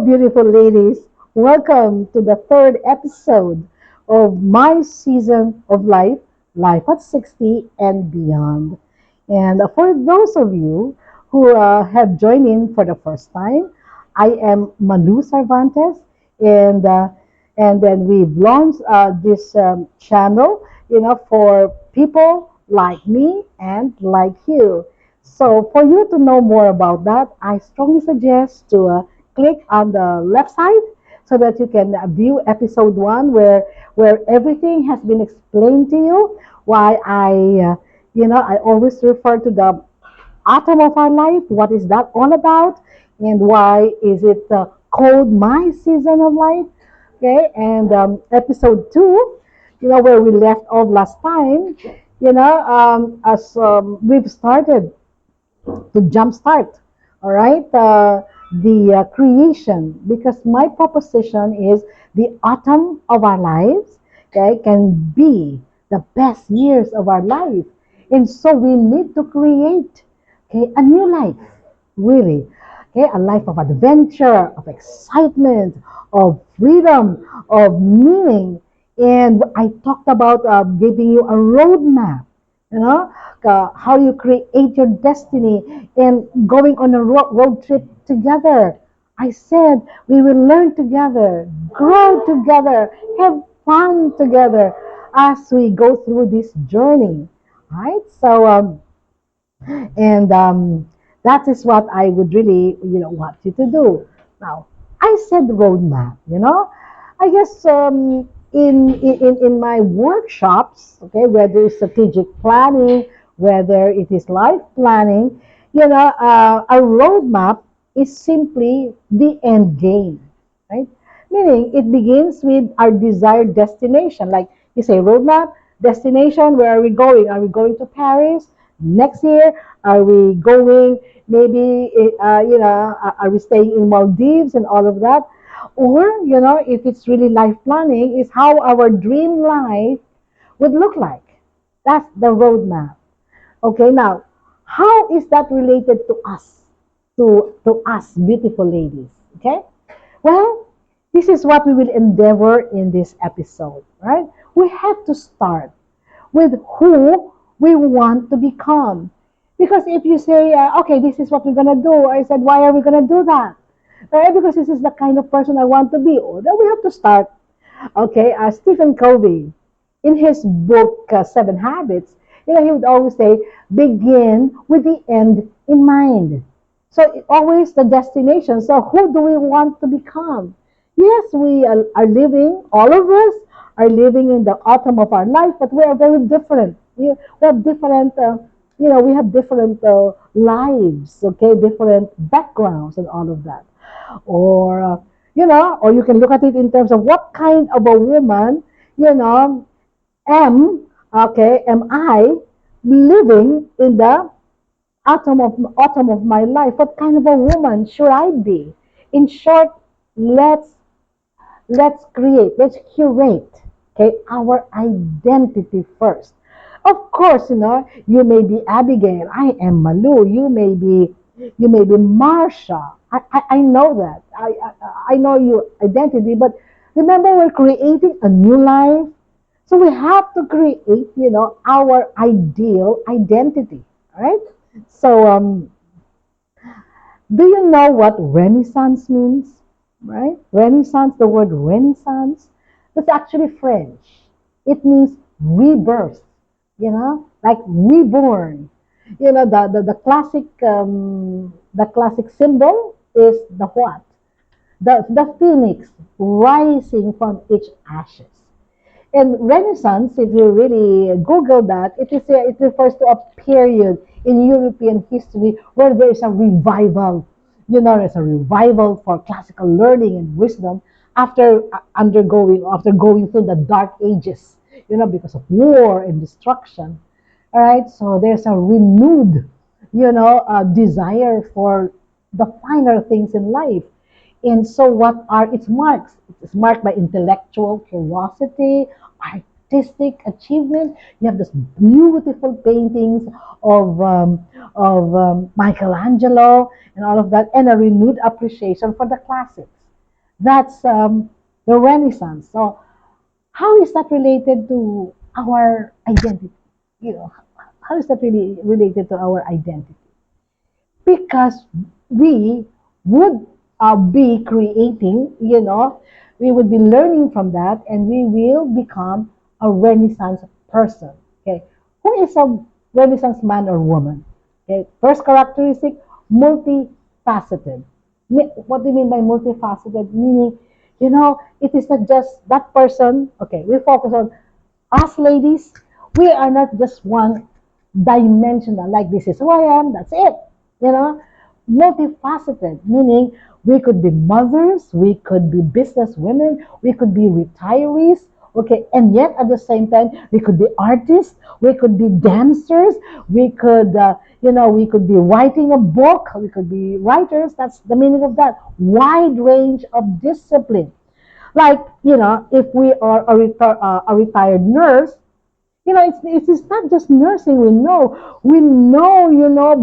beautiful ladies. Welcome to the third episode of my season of life, Life at 60 and Beyond. And for those of you who have joined in for the first time, I am Malu Cervantes, and uh, and then we've launched this channel, for people like me and like you. So for you to know more about that, I strongly suggest to click on the left side so that you can view episode one where everything has been explained to you. Why I always refer to the atom of our life. What is that all about? And why is it called my season of life? Okay, and episode two, where we left off last time, as we've started to jumpstart, all right, the creation, because my proposition is the autumn of our lives, okay, can be the best years of our life. And so we need to create, okay, a new life, really. Okay, a life of adventure, of excitement, of freedom, of meaning. And I talked about giving you a roadmap, how you create your destiny and going on a road trip together. I said we will learn together, grow together, have fun together as we go through this journey. Right? So, and that is what I would really, want you to do. Now, I said roadmap, I guess in my workshops, okay, whether it's strategic planning, whether it is life planning, a roadmap is simply the end game, right? Meaning it begins with our desired destination. Like you say, roadmap, destination, where are we going? Are we going to Paris next year? Are we going maybe, are we staying in Maldives and all of that? Or, if it's really life planning, is how our dream life would look like. That's the roadmap. Okay, now, how is that related to us? To us, beautiful ladies. Okay? Well, this is what we will endeavor in this episode, right? We have to start with who we want to become. Because if you say, okay, this is what we're going to do, I said, why are we going to do that? Right? Because this is the kind of person I want to be. Oh, then we have to start. Okay, Stephen Covey, in his book, Seven Habits, he would always say, begin with the end in mind. So always the destination. So who do we want to become? Yes, we are living, all of us are living in the autumn of our life, but we are very different. We have different, we have different lives, okay, different backgrounds and all of that. Or, or you can look at it in terms of what kind of a woman, you know, am I living in the autumn of my life? What kind of a woman should I be? In short, let's let's curate, okay, our identity first. Of course, you may be Abigail, I am Malu, you may be Marsha. I know that. I know your identity, but remember, we're creating a new life. So we have to create, our ideal identity. All right? So do you know what Renaissance means? Right? Renaissance, the word Renaissance, that's actually French. It means rebirth, like reborn. The classic symbol is the what? The phoenix rising from its ashes. And Renaissance, if you really Google that, it refers to a period in European history where there is a revival. There's a revival for classical learning and wisdom after going through the dark ages, because of war and destruction. All right, so there's a renewed, desire for the finer things in life. And so, what are its marks? It's marked by intellectual curiosity, artistic achievement. You have this beautiful paintings of Michelangelo and all of that, and a renewed appreciation for the classics. That's the Renaissance. So how is that related to our identity? You know, how is that really related to our identity? Because we would be creating, we would be learning from that, and we will become a Renaissance person. Okay, who is a Renaissance man or woman? Okay, first characteristic, multifaceted. What do you mean by multifaceted? Meaning, it is not just that person. Okay, we focus on us ladies. We are not just one dimensional, like this is who I am, that's it. You know, multifaceted, meaning we could be mothers, we could be business women, we could be retirees, okay, and yet at the same time, we could be artists, we could be dancers, we could be writing a book, we could be writers. That's the meaning of that. Wide range of discipline. Like, if we are a retired nurse, it's not just nursing. We know,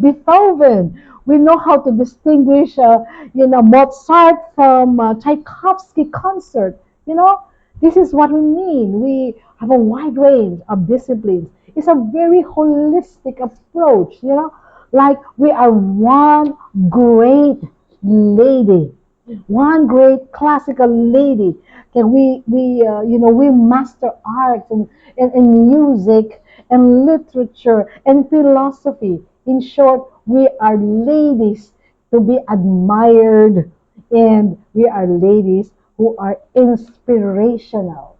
Beethoven. We know how to distinguish, Mozart from Tchaikovsky concert. You know, this is what we mean. We have a wide range of disciplines. It's a very holistic approach. Like we are one great lady, one great classical lady. Okay, we master art and music and literature and philosophy. In short, we are ladies to be admired, and we are ladies who are inspirational.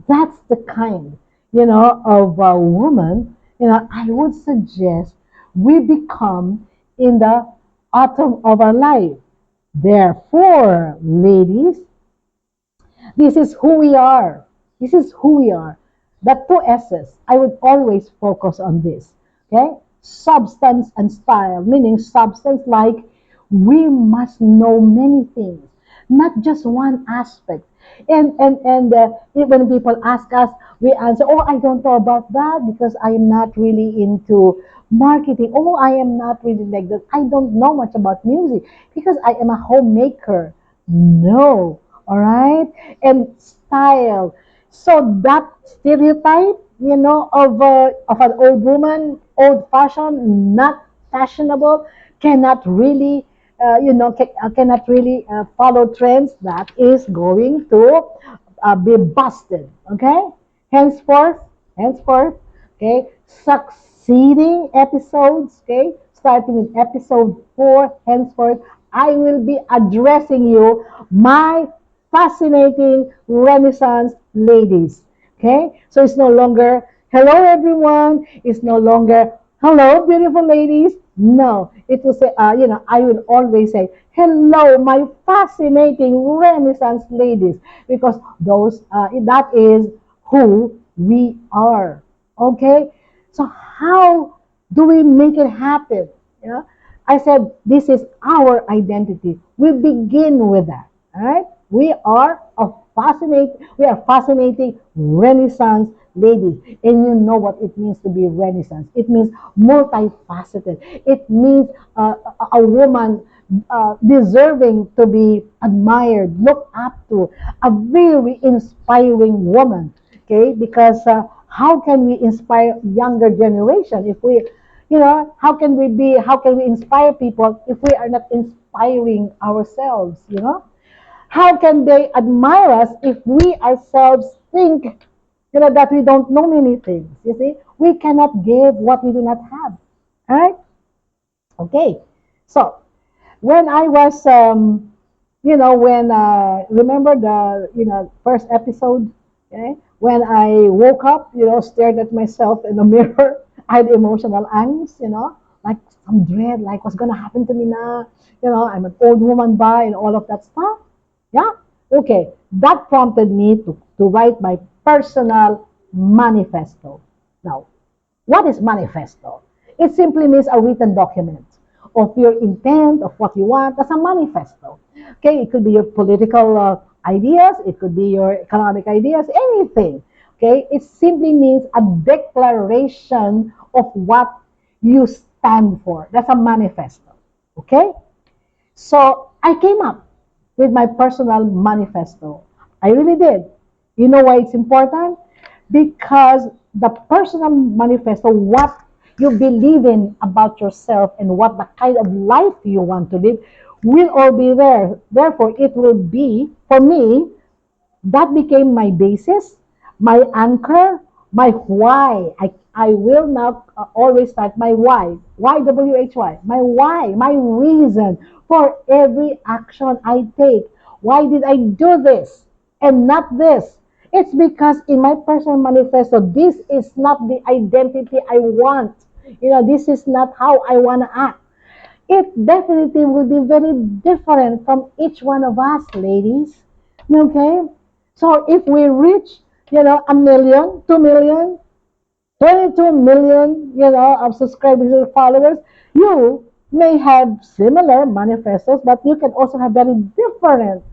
That's the kind, of a woman, I would suggest we become in the autumn of our life. Therefore, ladies, this is who we are. This is who we are. The two S's. I would always focus on this. Okay? Substance and style, meaning substance like we must know many things, not just one aspect. And when people ask us, we answer, "Oh, I don't know about that because I am not really into marketing. Oh, I am not really like that. I don't know much about music because I am a homemaker." No, all right, and style. So that stereotype, of an old woman, old fashioned, not fashionable, cannot really, cannot really follow trends. That is going to be busted. Okay, henceforth, henceforth, okay, succeeding episodes, okay, starting with episode 4, henceforth, I will be addressing you, my fascinating Renaissance ladies. Okay? So it's no longer, "Hello, everyone." It's no longer, "Hello, beautiful ladies." No, it will say, I will always say, "Hello, my fascinating Renaissance ladies," because that is who we are. Okay? So how do we make it happen? You know, I said this is our identity. We begin with that. All right? We are fascinating Renaissance ladies. And you know what it means to be Renaissance. It means multifaceted. It means a woman deserving to be admired, looked up to, a very inspiring woman. Okay, because how can we inspire younger generation if we, how can we inspire people if we are not inspiring ourselves? How can they admire us if we ourselves think, that we don't know many things? You see, we cannot give what we do not have. All right? Okay. So when I was, when remember the first episode, okay? When I woke up, stared at myself in the mirror, I had emotional angst, like some dread, like what's gonna happen to me now? I'm an old woman by and all of that stuff. Yeah. Okay. That prompted me to write my personal manifesto. Now, what is manifesto? It simply means a written document of your intent, of what you want. That's a manifesto. Okay, it could be your political ideas, it could be your economic ideas, anything. Okay, it simply means a declaration of what you stand for. That's a manifesto. Okay, so I came up. with my personal manifesto. I really did. You know why it's important? Because the personal manifesto, what you believe in about yourself and what the kind of life you want to live, will all be there. Therefore, it will be, for me, that became my basis, my anchor, my why. I will now always start my why. YWHY. My why, my reason for every action I take. Why did I do this and not this? It's because in my personal manifesto, this is not the identity I want. This is not how I want to act. It definitely will be very different from each one of us, ladies. Okay? So if we reach, a million, 2 million, 22 million, of subscribers or followers, you may have similar manifestos, but you can also have very different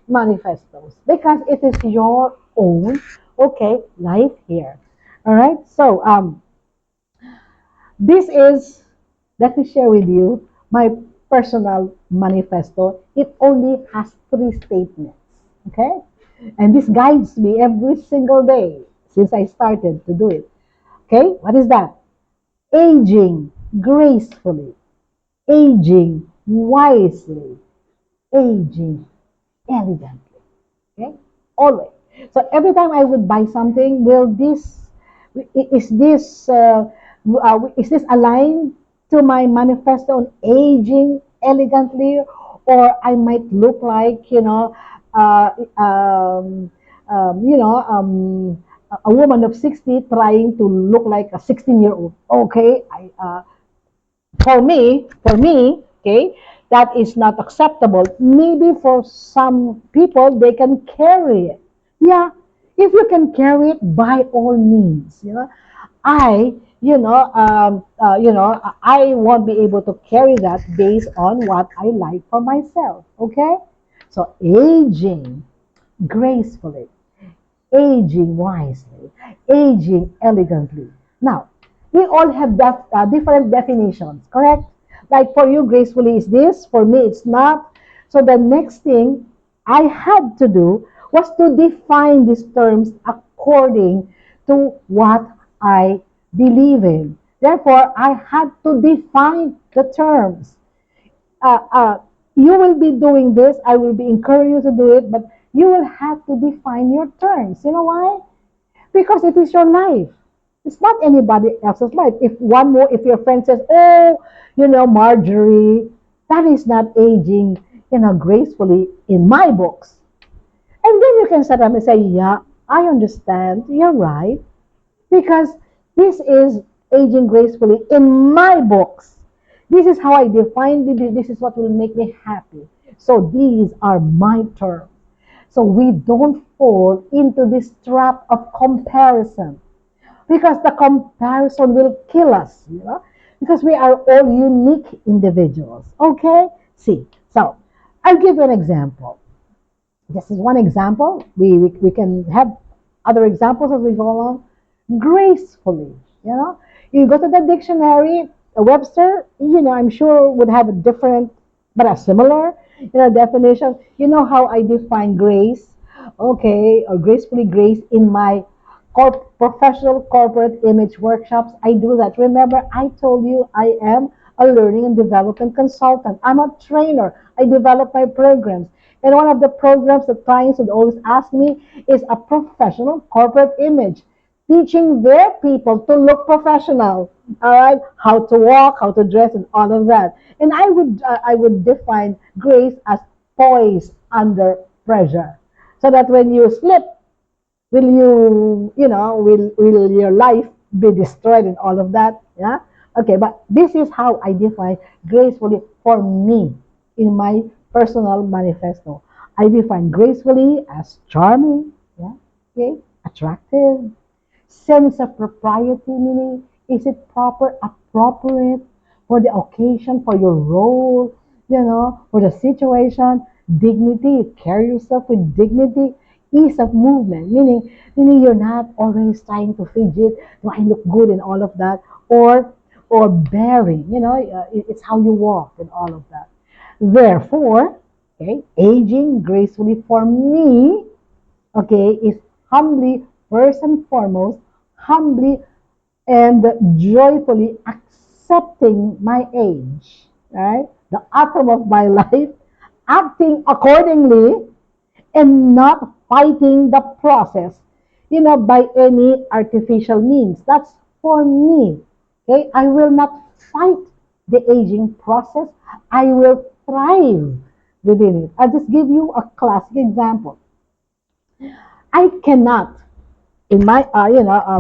manifestos because it is your own, okay, life here. All right? So, this is, let me share with you my personal manifesto. It only has three statements. Okay? And this guides me every single day since I started to do it. Okay? What is that? Aging gracefully, aging wisely, aging elegantly. Okay? Always. So every time I would buy something, is this is this aligned to my manifesto on aging elegantly, or I might look like uh, um, a woman of 60 trying to look like a 16-year-old. Okay, for me, okay, that is not acceptable. Maybe for some people, they can carry it. Yeah, if you can carry it, by all means, I, I won't be able to carry that based on what I like for myself. Okay, so aging gracefully, aging wisely, aging elegantly. Now, we all have different definitions, correct? Like for you, gracefully is this, for me, it's not. So the next thing I had to do was to define these terms according to what I believe in. Therefore, I had to define the terms. uh, uh, you will be doing this. I will be encouraging you to do it, but you will have to define your terms. You know why? Because it is your life. It's not anybody else's life. If your friend says, "Oh, Marjorie, that is not aging, gracefully in my books," and then you can sit up and say, "Yeah, I understand. You're right." Because this is aging gracefully in my books. This is how I define it. This is what will make me happy. So these are my terms. So we don't fall into this trap of comparison because the comparison will kill us, because we are all unique individuals. Okay? See, so I'll give you an example. This is one example. We can have other examples as we go along. Gracefully, you go to the dictionary, Webster, I'm sure would have a different but a similar definition. You know how I define grace, okay, or gracefully grace in my professional corporate image workshops. I do that. Remember, I told you I am a learning and development consultant. I'm a trainer. I develop my programs. And one of the programs that clients would always ask me is a professional corporate image, teaching their people to look professional. All right, how to walk, how to dress, and all of that. And I would define grace as poise under pressure, so that when you slip, will your life be destroyed and all of that? Yeah. Okay, but this is how I define gracefully for me in my personal manifesto. I define gracefully as charming, yeah, okay, attractive, sense of propriety, meaning is it proper, appropriate for the occasion, for your role, for the situation, dignity, you carry yourself with dignity, ease of movement, meaning you're not always trying to fidget, do I look good and all of that, or bearing, it's how you walk and all of that. Therefore, Okay, aging gracefully for me, okay, is humbly, first and foremost, humbly and joyfully accepting my age, right? The atom of my life, acting accordingly, and not fighting the process, by any artificial means. That's for me. Okay, I will not fight the aging process. I will thrive within it. I'll just give you a classic example. I cannot, in my,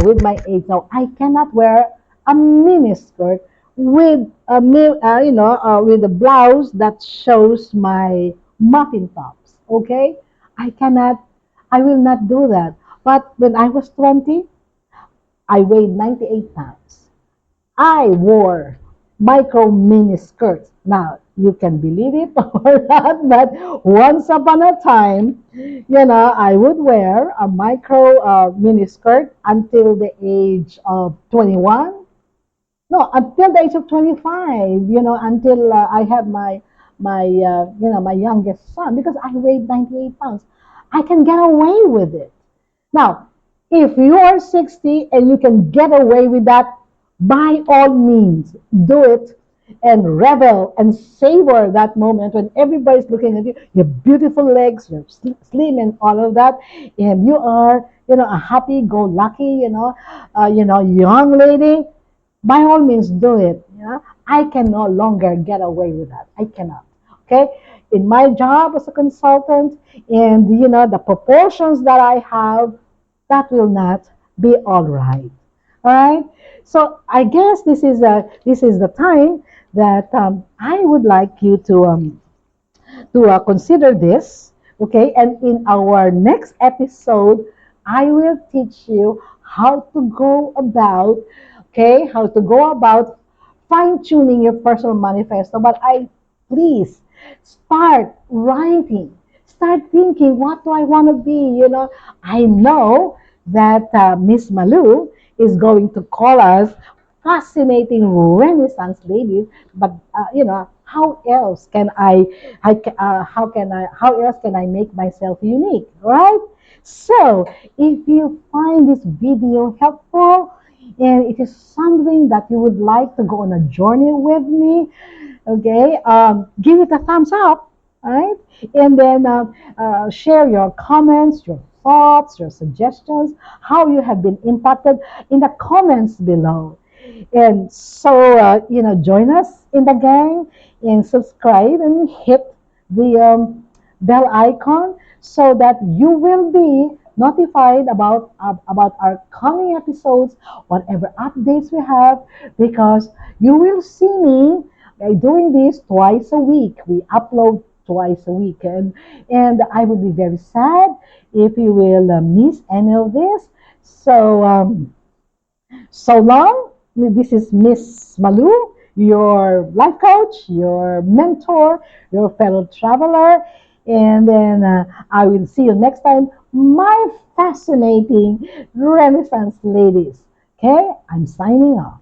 with my age now, I cannot wear a mini skirt with with a blouse that shows my muffin tops. Okay, I cannot, I will not do that. But when I was 20, I weighed 98 pounds. I wore micro mini skirts. Now, you can believe it or not, but once upon a time, I would wear a micro mini skirt until the age of 21. No, until the age of 25, until I had my youngest son, because I weighed 98 pounds. I can get away with it. Now, if you are 60 and you can get away with that, by all means, do it and revel and savor that moment when everybody's looking at you, your beautiful legs, you're slim and all of that, and you are, a happy-go-lucky, young lady. By all means, do it. I can no longer get away with that. I cannot. Okay, in my job as a consultant, and the proportions that I have, that will not be all right. All right. So I guess this is the time that I would like you to consider this. Okay, and in our next episode, I will teach you how to go about, okay, how to go about fine tuning your personal manifesto. But please start writing, start thinking, what do I want to be? I know that Miss Malu is going to call us fascinating Renaissance ladies, but how else can how else can I make myself unique, right? So if you find this video helpful and it is something that you would like to go on a journey with me, okay, give it a thumbs up, all right? And then share your comments, your thoughts, your suggestions, how you have been impacted in the comments below. And so, join us in the gang and subscribe and hit the bell icon so that you will be notified about our coming episodes, whatever updates we have, because you will see me doing this twice a week. We upload twice a week, and I would be very sad if you will miss any of this. So. So long. This is Miss Malu, your life coach, your mentor, your fellow traveler. And then I will see you next time, my fascinating Renaissance ladies. Okay, I'm signing off.